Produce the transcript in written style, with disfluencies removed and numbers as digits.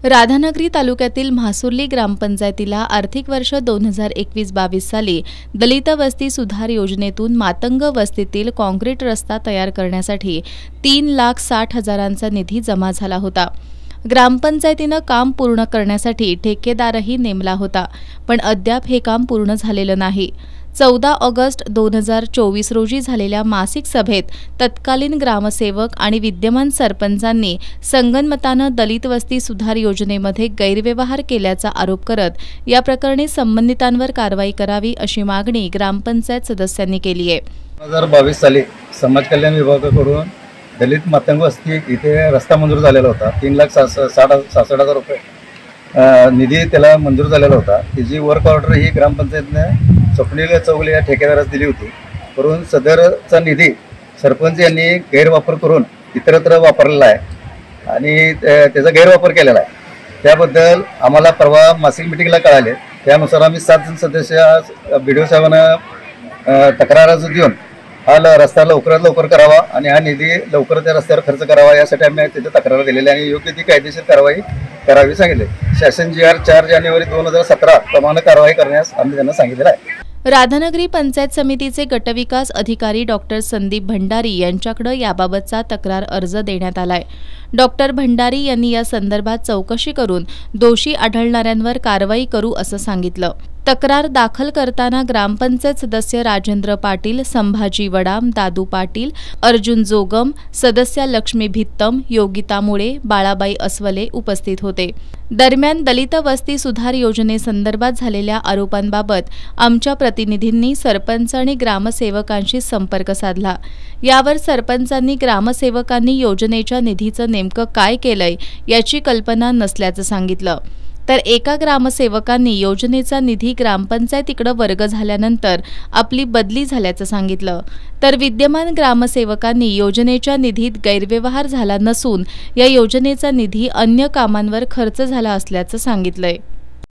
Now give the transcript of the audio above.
राधानगरी तालुक्यातील म्हासुर्ली ग्रामपंचायतीला आर्थिक वर्ष 2021-22 साली दलित वस्ती सुधार योजनेतून मातंग वस्तीतील काँक्रीट रस्ता तयार करण्यासाठी 3,60,000चा निधी जमा झाला होता। ग्रामपंचायतीनं काम पूर्ण करण्यासाठी ठेकेदारही नेमला होता, पण अद्याप हे काम पूर्ण झालेलं नाही। 14 ऑगस्ट 2024 रोजी झालेल्या मासिक सभेत तत्कालीन ग्रामसेवक आणि विद्यमान सरपंचांनी संगनमतानं दलित वस्ती सुधार योजनेमध्ये गैरव्यवहार केल्याचा आरोप करत या प्रकरणी संबंधितांवर कारवाई करावी अशी मागणी ग्रामपंचायत सदस्यांनी केली आहे। 2022 साली समाज कल्याण विभागाकडून दलित मातंग वस्ती इथे रस्ता मंजूर झालेला होता। 3,66,000 रुपये निधी त्याला मंजूर झालेला होता। त्याची वर्क ऑर्डर ही ग्रामपंचायतने स्वप्नील चौगले या ठेकेदारास दिली होती, करून सदरचा निधी सरपंच यांनी गैरवापर करून इतरत्र वापरलेला आहे आणि त्याचा गैरवापर केलेला आहे। त्याबद्दल आम्हाला परवा मासिक मिटिंगला कळाले। त्यानुसार आम्ही 7 जण सदस्य BDO साहेबांना तक्रार अर्ज देऊन हा रस्ता लवकरात लवकर करावा आणि हा निधी लवकर त्या रस्त्यावर खर्च करावा यासाठी आम्ही तिथे तक्रार दिलेली आणि योग्य ती कायदेशीर कारवाई करावी सांगितले। शासन GR 4 जानेवारी 2017 प्रमाणे कारवाई करण्यास आम्ही त्यांना सांगितलेलं आहे। राधानगरी पंचायत समितीचे गटविकास अधिकारी डॉक्टर संदीप भंडारी यांच्याकडे याबाबतचा तक्रार अर्ज देण्यात आलाय। डॉक्टर भंडारी यांनी या संदर्भात चौकशी करून दोषी आढळणाऱ्यांवर कारवाई करू असं सांगितलं। तक्रार दाखल करताना ग्रामपंचायत सदस्य राजेंद्र पाटील, संभाजी वडाम, दादू पाटील, अर्जुन जोगम, सदस्या लक्ष्मी भित्तम, योगिता मुळे, बाळाबाई अस्वले उपस्थित होते। दरम्यान दलित वस्ती सुधार योजनेसंदर्भात झालेल्या आरोपांबाबत आमच्या प्रतिनिधींनी सरपंच आणि ग्रामसेवकांशी संपर्क साधला। यावर सरपंचांनी ग्रामसेवकांनी योजनेच्या निधीचं नेमकं काय केलंय याची कल्पना नसल्याचं सांगितलं, तर एका ग्रामसेवकांनी योजनेचा निधी ग्रामपंचायतीकडे वर्ग झाल्यानंतर आपली बदली झाल्याचं सांगितलं, तर विद्यमान ग्रामसेवकांनी योजनेच्या निधीत गैरव्यवहार झाला नसून या योजनेचा निधी अन्य कामांवर खर्च झाला असल्याचं सांगितलंय।